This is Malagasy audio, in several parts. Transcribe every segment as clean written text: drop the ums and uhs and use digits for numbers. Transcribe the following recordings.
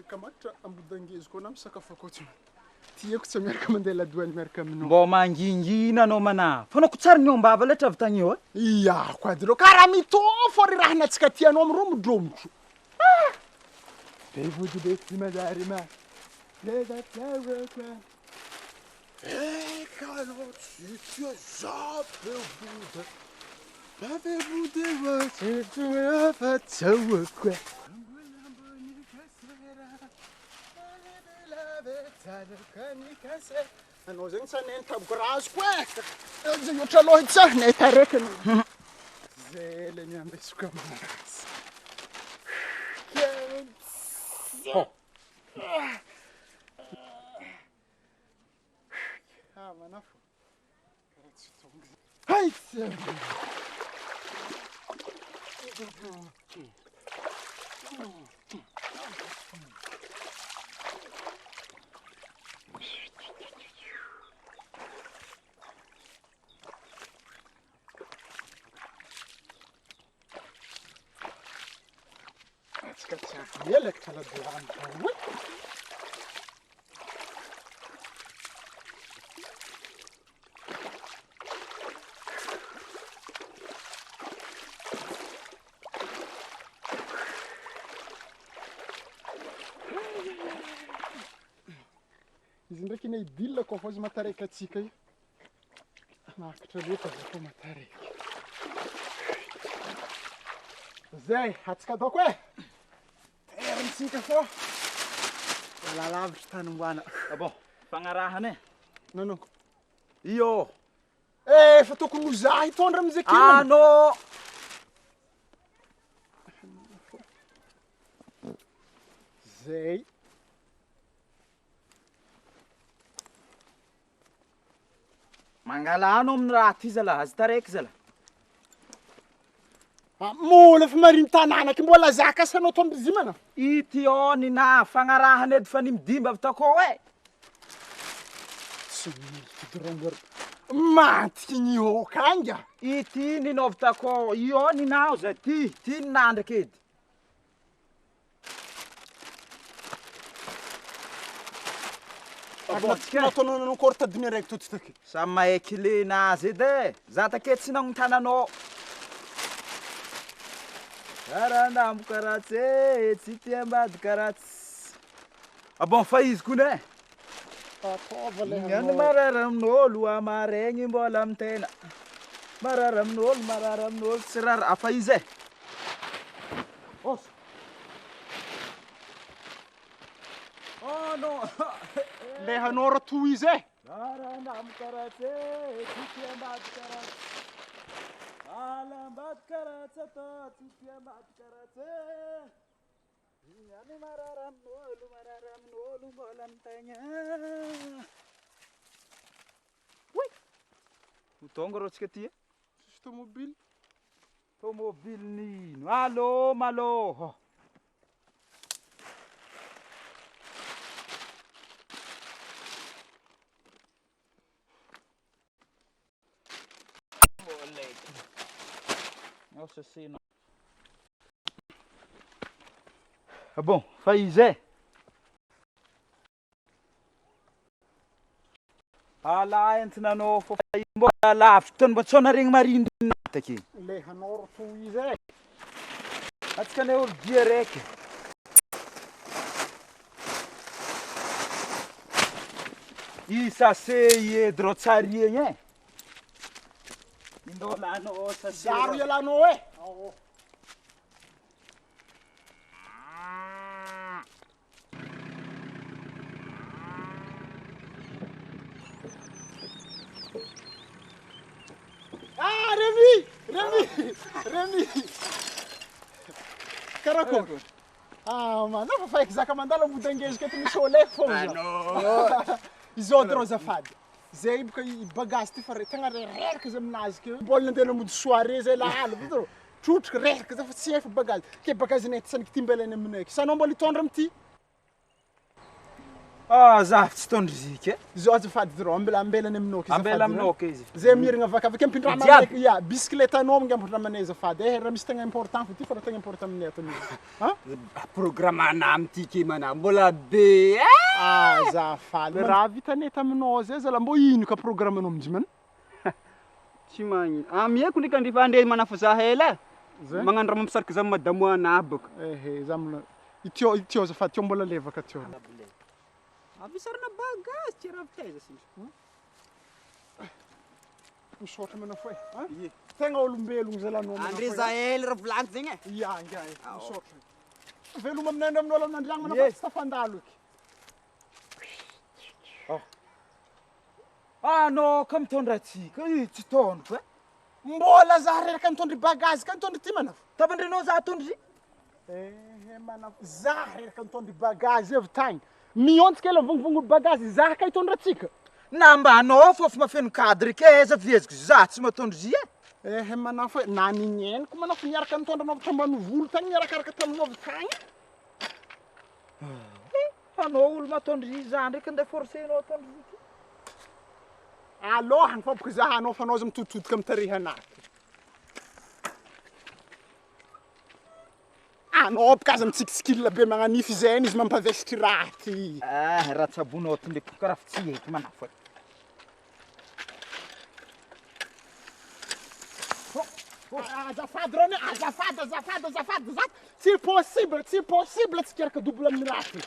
Kamatra ambodangeziko na misakafo akotsy. Tiako tsy miaraka mandeha ladoany miaraka aminao. Mbô mangingina anao mana. Fanako tsara ny ombava letra avy tagny eo. Iya, quadro karaha mitofo ry raha natsika tianao miromodromotro. Bevoody bety madary ma. Leva flower quoi. Calot, tu es bevoody. Bevoody was tu as fait ça quoi. Anao zegny sa nentaboko razoko e. Zay oatra loha tsa neta raiky. Zay le niambesiko amanazy. Manafo. Karaha tsy tonga. Hay! Ele que ela doando. Izy ndraiky ne idilla koa fozy matareka atsika io. Nakatra loatra zay matareka. Zay, atsika doko e. Teritsika fô. La lavitra tany mboana. Bon, fagnarahana e. Nanoko. Io. Fa tokony ho zaho hitondra amizay kely. Ano. Zay. Mangalano amin'ny raha ty zala, azy taraiky zala. Mola fa mariny tanànaky mbola zaka sanao tombizimana. Ity ao nina fagnarahana edy fa nimidimba avy takao e. Tsy midorongor. Mantiky ny okanga. Ity ninao avy takao, io ninao za ty ninandraka edy. Nataonao nankory tadiny araiky totsy taky. Sa mahay kilenazy edy e. Za take tsy nagnontany Karandambo karatsy, tsy tiambady karatsy. Bon, fa izy koa ne. Ataova le Ngany marara amin'olo amaregny mbola mitena. Marara amin'olo tsy rara. Afa izy e. Osa. Oh non. Le hanora to izy e. Karandambo karatsy, tsy tiambady karatsy. Alambady karatsy atao, tsy tiambady karatsy. Ngany marara amin'olo mbola mitena. Oui. Ho tonga rô tsika ty e. Tsisy tomobily. Tomobily nino? Allô, malô. Nossa senhora. Bon, fa izy e. Ala entinanao fô fa mbola lavitra mba tsona regny marindrina taky. Le hanora to izy e. Atsika ne olo dia raiky. Isa se edy rô tsary egny e. Indolano sa Zaro ialanao e. Remy. Karakôry. Mana fa faiky zaka mandalo ambodangezika eto misy oleko fô. Izao rô zafady. Zay boka i bagazy ty fa tegna reraka izy aminazy ke. Mbola nandeha namonjy soirée zay lahala vitro. Trotrika reraka zay fa tsy efa bagazy. Ke bagazy nety saniky timbelany aminay. Sanao mbola hitondra amity. Za tsy tondrizika. Zao azafady zaro ambelany aminao izy. Ambela aminao ke izy. Zay miragna avakavaka ampindrama Diable. ya bisikileta anao mangampondramanay azafady. Raha misy tegna important fa ty fa raha tegna important aminay ato ni. Ha? Programme anam ty mana mbola be. Azafady. Raha vitanay taminao zay zala mbo ino ka programme anao mijimana? Tsy magnino. Amieko ndreka andrifa ande manafo hela. Zay? Magnano raha mampisariky za madamo anabako. Zamla itio azafady tio mbola levaka tio. Avy sarina bagazy tsy raha vitaiza sisy. Misaotra mana foi. Ha? Tegna olombelogno zala anao. Andre Zael raha volaniko zegny e. Ya, misaotra. Veloma aminay amin'olo amin'andragno mana fa tsy tafandalo eky. Anao ka mitondra atsika, tsy tondro e. Mbola za reraka mitondry bagazy ka mitondry ty manafo. Tapandrinao za tondry. Manafo za reraka mitondry bagazy evy tagny. Miontsika ela vongvongolo bagazy za ka hitondra atsika. Namba anao fôfa mafeno cadre ke eza vieziko za tsy matondry zy e. Manafo na ninyeniko manafo niaraka mitondra anao tambany volo tagny niarakaraka taminao avy tagny. Anao olo matondry za ndraiky andeha forcenao atondry zy. Aloha fa boko za anao fa anao za mitoditodika amitarehy anaty. Anao bakaza mitsikitsikila be magnanify zay izy mampavesitry raha ty. Raha tsabonao ty ndraiky karaha tsy heky manafo. Azafady rony, azafady. Tsy possible tsy kiaraka double amin'ny raha ty.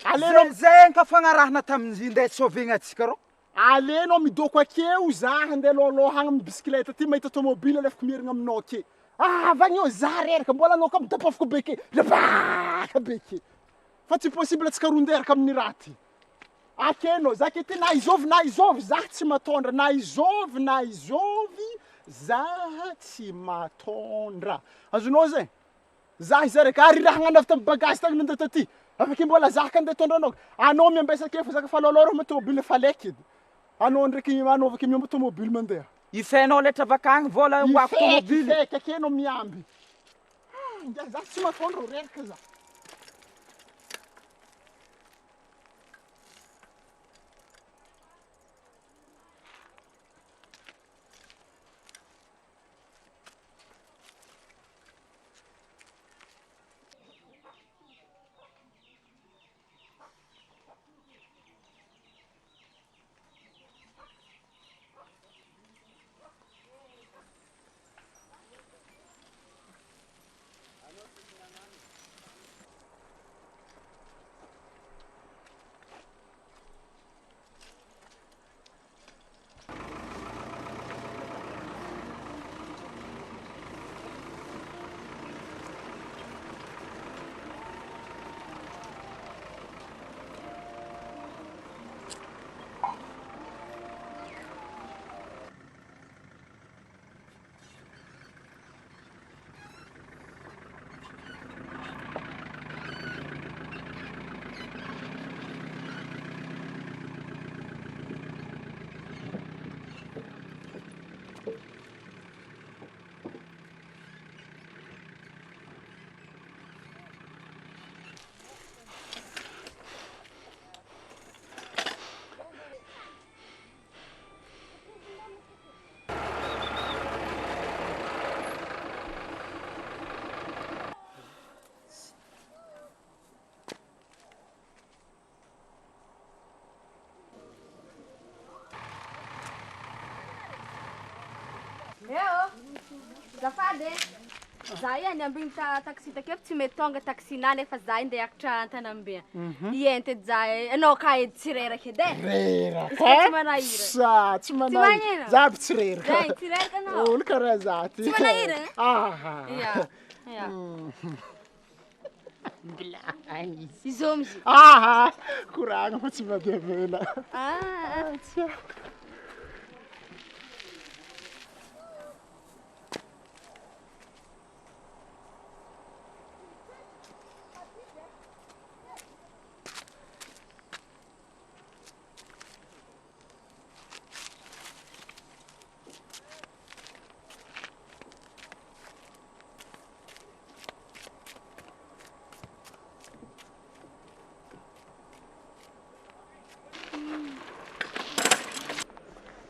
Alenao Zay ka fagnarahana tamin'izy ndeha sauvegna atsika rô. alenao midoko akeo za handeha lolohagna amin'ny bisikileta ty mahita tomobile alefako mierigna aminao ke. Avagny eo za reraka mbola anao ka midapafako be ke. Lebaka be ke. Fa tsy possible tsy karonderaka amin'ny raha ty. Akenao za ke ty na izôvy za tsy matondra na izôvy za tsy matondra. Azonao zay? Za izareka ary raha hagnano avy tamin'ny bagazy tagny nandeha taty. Afaka mbola za ka andeha tondra anao. Anao miambesaka fa zaka fa lôlôro mo tomobile fa leky edy. Anao ndraiky anao avake miomba tomobile mandeha. Ifenao letra vakagny vola hoako tomobile. Ifeky akenao miamby. Ngia za tsy matondra reraka za. Zafady za io ambiny taxi takeo tsy mety tonga taxi-na nefa za ndeha hiakatra Antanambe. Ienty edy za anao ka edy tsy reraka edy e. Reraka. Tsy manahira. Tsy manahira. Za aby tsy reraka. Zay tsy reraka anao. Olo karaha za ty. Tsy manahira. Ya. Bilany. Izo mizy. Koragna fa tsy madevela.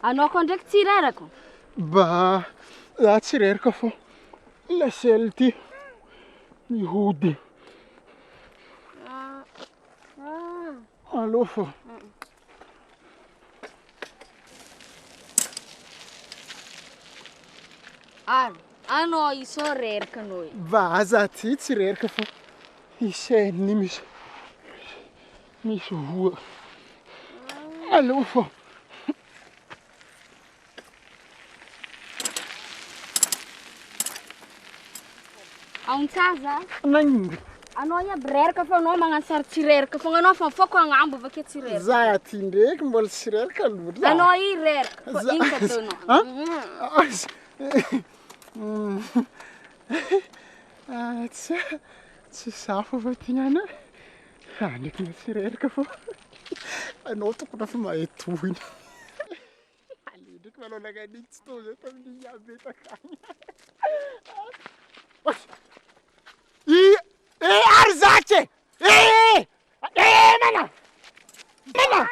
Anao koa ndraiky tsy reraka. Ba, za tsy reraka fô lasely ty mihody. Alô fô. Ary, anao isao reraka anao e. Ba, za ty tsy reraka fô isainy misy voa. Alô fô. Aontsaza. Nagnino? Anao iaby reraka fa anao magnano sary tsy reraka fogna anao fa mifôko agnambo avake tsy reraka. Za ty ndraiky mbola tsy reraka loatra. Anao i reraka fa ino ka ataonao? Tsy safo fa ty niany. Ndraiky na tsy reraka fô anao tokony efa mahay tohiny. Ale ndraiky manao nagnan'igny tsy tô zay tamin'igny aby takagny. Ary zaky! Mana!